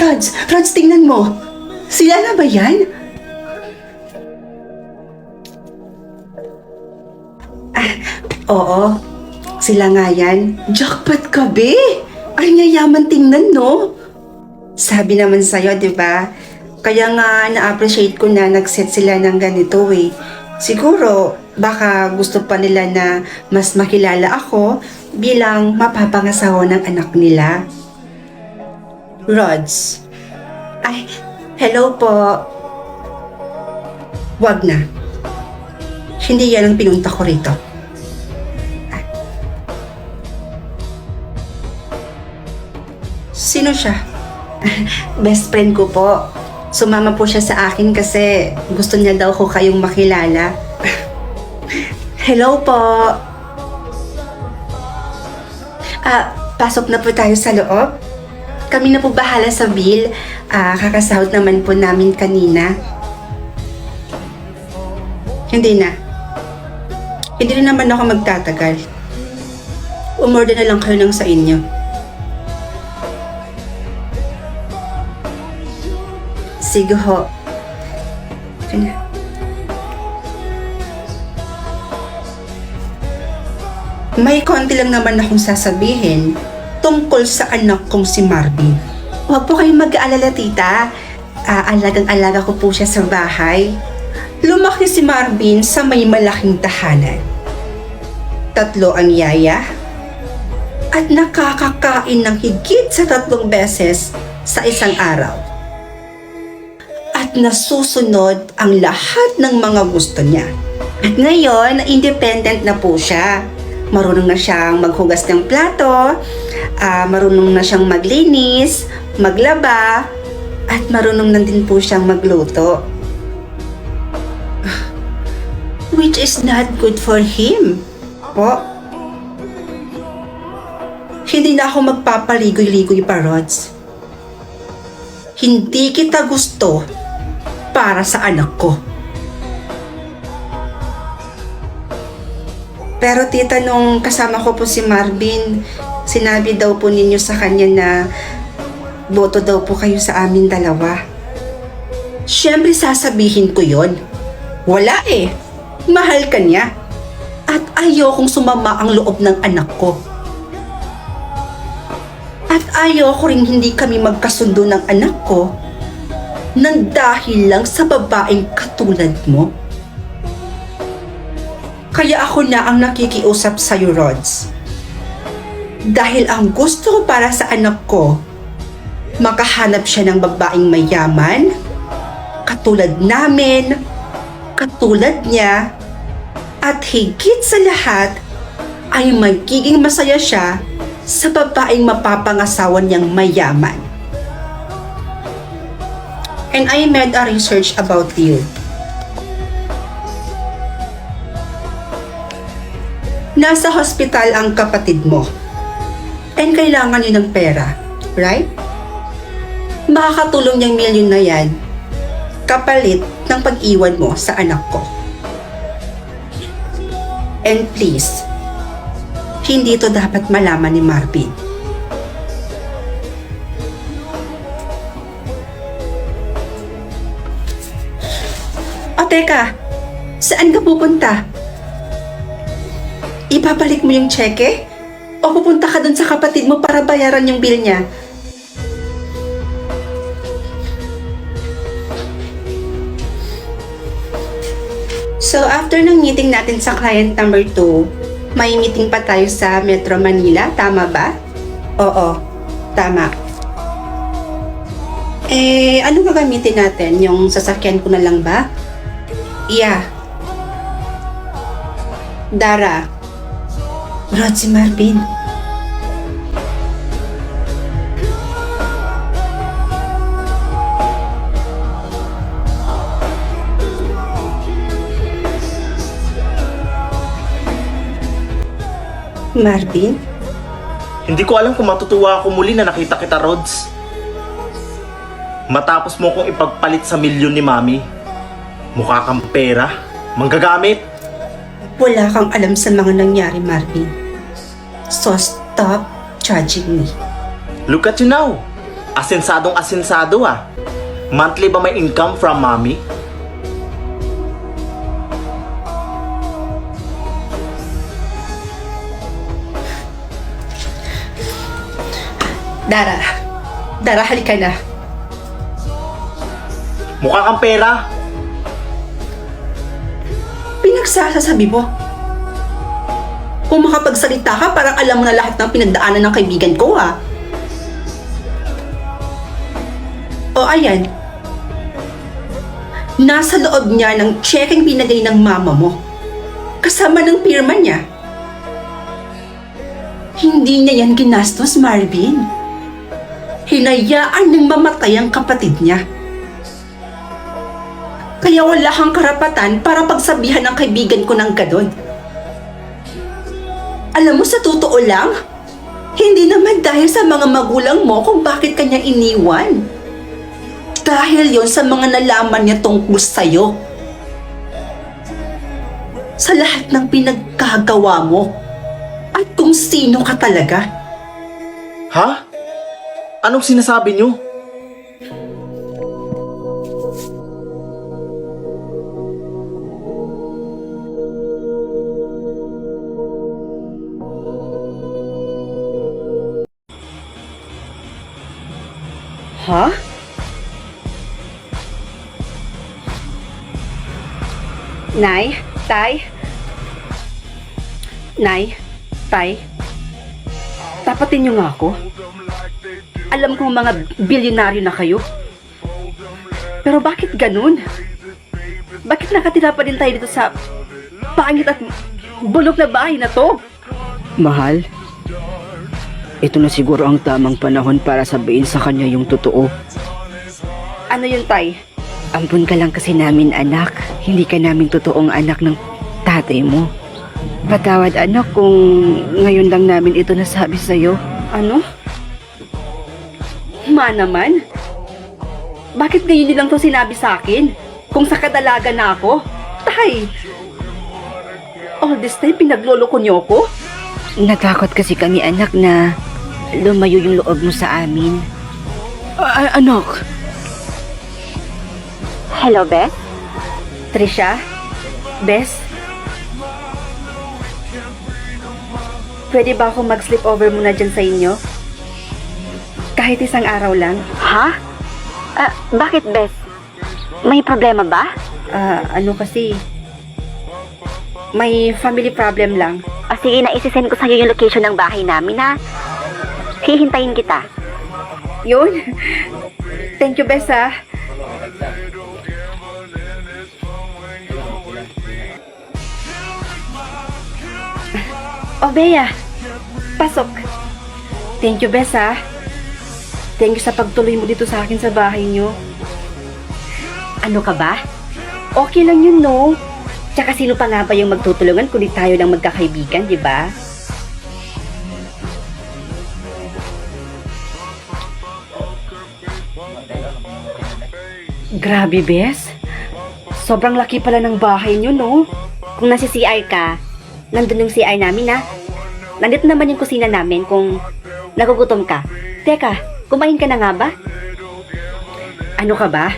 Rods, tingnan mo. Sila na ba yan? Oo. Sila nga yan. Jackpot ka, be! Ay, yayaman tingnan, no? Sabi naman sa'yo, di ba? Kaya nga na-appreciate ko na nag-set sila ng ganito eh. Siguro, baka gusto pa nila na mas makilala ako bilang mapapangasawa ng anak nila. Rods. Ay, hello po. Wag na. Hindi yan ang pinunta ko rito. Sino siya? Best friend ko po. Sumama po siya sa akin kasi gusto niya daw ko kayong makilala. Hello po. Pasok na po tayo sa loob. Kami na po bahala sa bill. Kakasahod naman po namin kanina. Hindi na. Hindi na naman ako magtatagal. Umorder na lang kayo ng sa inyo. Sige ho. May konti lang naman akong sasabihin tungkol sa anak kong si Marvin. Huwag po kayong mag-aalala, tita. Alagang-alaga ko po siya sa bahay. Lumaki si Marvin sa may malaking tahanan. 3 ang yaya at nakakakain ng higit sa 3 beses sa isang araw. At nasusunod ang lahat ng mga gusto niya. At ngayon, independent na po siya. Marunong na siyang maghugas ng plato, marunong na siyang maglinis, maglaba, at marunong na din po siyang magluto. Which is not good for him. Po. Hindi na ako magpapaligoy-ligoy pa, Rods. Hindi kita gusto para sa anak ko. Pero tita, nung kasama ko po si Marvin, sinabi daw po ninyo sa kanya na boto daw po kayo sa amin dalawa. Siyempre sasabihin ko yon. Wala eh. Mahal ka niya. At ayokong sumama ang loob ng anak ko. At ayoko rin hindi kami magkasundo ng anak ko nang dahil lang sa babaeng katulad mo. Kaya ako na ang nakikiusap sa'yo, Rods. Dahil ang gusto ko para sa anak ko, makahanap siya ng babaeng mayaman, katulad namin, katulad niya, at higit sa lahat, ay magiging masaya siya sa babaeng mapapangasawa niyang mayaman. And I made a research about you. Nasa hospital ang kapatid mo. And kailangan niyo ng pera, right? Makakatulong niyang milyon na yan kapalit ng pag-iwan mo sa anak ko. And please, hindi ito dapat malaman ni Marvin. O teka, saan ka pupunta? Ibabalik mo yung tseke? O pupunta ka dun sa kapatid mo para bayaran yung bill niya? So after ng meeting natin sa client number 2, may meeting pa tayo sa Metro Manila, tama ba? Oo, tama. Ano gagamitin natin? Yung sasakyan ko na lang ba? Yeah. Dara. Rod, si Marvin. Marvin? Hindi ko alam kung matutuwa ako muli na nakita kita, Rods. Matapos mo kong ipagpalit sa milyon ni Mami. Mukha kang pera, manggagamit. Wala kang alam sa mga nangyari, Marvin. So stop judging me. Look at you now. Asensadong asensado ah. Monthly ba may income from mommy? Dara. Dara, halika na. Mukha kang pera. Pinagsasabi mo. Kung makapagsalita ka, parang alam mo na lahat ng pinagdaanan ng kaibigan ko, ha? O, ayan. Nasa loob niya ng checkeng binigay ng mama mo. Kasama ng pirma niya. Hindi niya yan ginastos, Marvin. Hinayaan ng mamatay ang kapatid niya. Kaya wala kang karapatan para pagsabihan ng kaibigan ko ng ganon. Alam mo, sa totoo lang, hindi naman dahil sa mga magulang mo kung bakit kanya iniwan. Dahil yon sa mga nalaman niya tungkol sa'yo. Sa lahat ng pinagkagawa mo. At kung sino ka talaga. Ha? Anong sinasabi niyo? Ha? Nay, Tay? Nay, Tay? Tapatin niyo nga ako. Alam kong mga bilyonaryo na kayo. Pero bakit ganun? Bakit nakatira pa din tayo dito sa pangit at bulok na bahay na to? Mahal, ito na siguro ang tamang panahon para sabihin sa kanya yung totoo. Ano yun, Tay? Ampun ka lang kasi namin, anak. Hindi ka namin totoong anak ng tatay mo. Patawad, anak, kung ngayon lang namin ito nasabi sa'yo. Ano? Ma naman? Bakit ngayon nilang to sinabi sa akin? Kung sa kadalaga na ako? Tay! All this time pinagloloko niyo ko? Natakot kasi kami, anak, na lumayo yung loob mo sa amin. Anak! Hello, Beth? Trisha? Beth? Pwede ba ako mag-sleep over muna dyan sa inyo? Kahit isang araw lang. Ha? Bakit, Bes? May problema ba? Ano kasi... May family problem lang. Sige na, isisend ko sa'yo yung location ng bahay namin, ha? Hihintayin kita. Yun. Thank you, Beth, ha? Oh, Bea. Pasok. Thank you, Beth, ha? Thank you sa pagtuloy mo dito sa akin sa bahay niyo. Ano ka ba? Okay lang yun, no? Tsaka sino pa nga ba yung magtutulungan kundi tayo lang magkakaibigan, di ba? Grabe, Bes. Sobrang laki pala ng bahay niyo, no? Kung nasa CR ka, nandun yung CR namin, ha? Nandito naman yung kusina namin kung nagugutom ka. Teka, kumain ka na nga ba? Ano ka ba?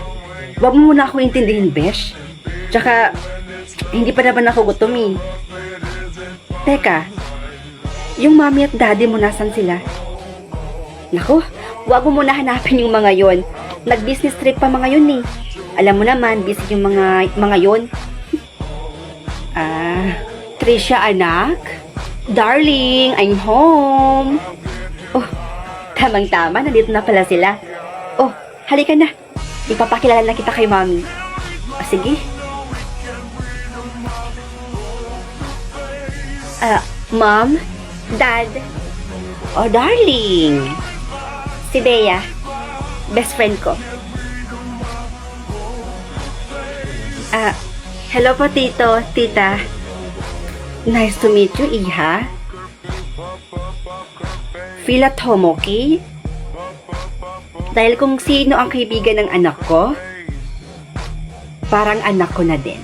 Huwag mo muna ako intindihin, Besh. Tsaka, hindi pa naman ako gutom, eh. Teka, yung mami at daddy mo, nasan sila? Naku, huwag mo muna hanapin yung mga yon. Nag-business trip pa mga yun, eh. Alam mo naman, busy yung mga yon. Trisha, anak? Darling, I'm home. Oh, tamang-tama, nandito na pala sila. Oh, halika na. Ipapakilala na kita kay Mami. Sige. Mom, Dad. Oh, darling. Si Bea, best friend ko. Hello po, Tito, Tita. Nice to meet you, Iha. Feel at home, okay? Dahil kung sino ang kaibigan ng anak ko, parang anak ko na din.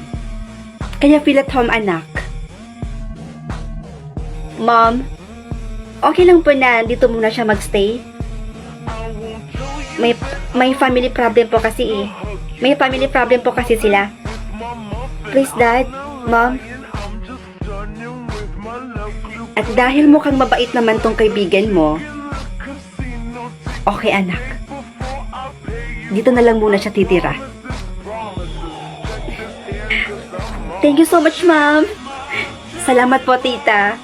Kaya feel at home, anak. Mom, okay lang po na dito muna siya magstay? may family problem po kasi eh. May family problem po kasi sila. Please, Dad, Mom. At dahil mukhang mabait naman tong kaibigan mo, okay anak. Dito na lang muna siya titira. Thank you so much, Mom. Salamat po, tita.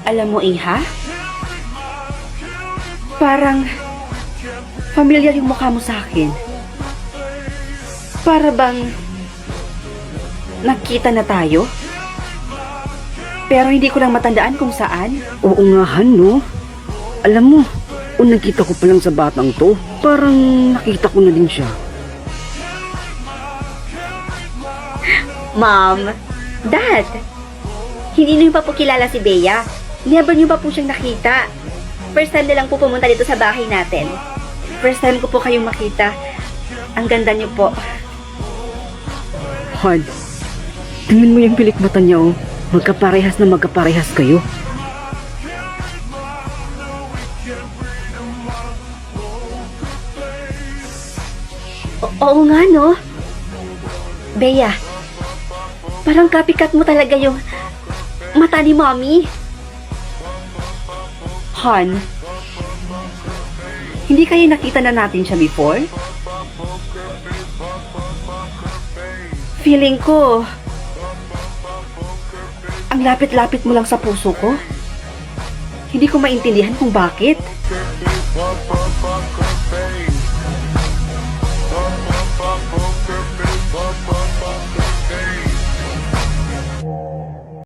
Alam mo, Iha? Parang familiar yung mukha mo sa akin. Para bang nakita na tayo? Pero hindi ko lang matandaan kung saan. Oo nga, Han, no? Alam mo, nakita ko pa lang sa batang to. Parang nakita ko na din siya. Mom, Dad, hindi niyo pa po kilala si Bea. Never niyo pa po siyang nakita. First time na lang po pumunta dito sa bahay natin. First time ko po kayong makita. Ang ganda niyo po. Han, tingnan mo yung pilik mata niya, oh. Magkaparehas na magkaparehas kayo. Oo nga, no? Bea, parang copycat mo talaga yung mata ni Mommy. Han, hindi kayo nakita na natin siya before? Feeling ko, ang lapit-lapit mo lang sa puso ko. Hindi ko maintindihan kung bakit.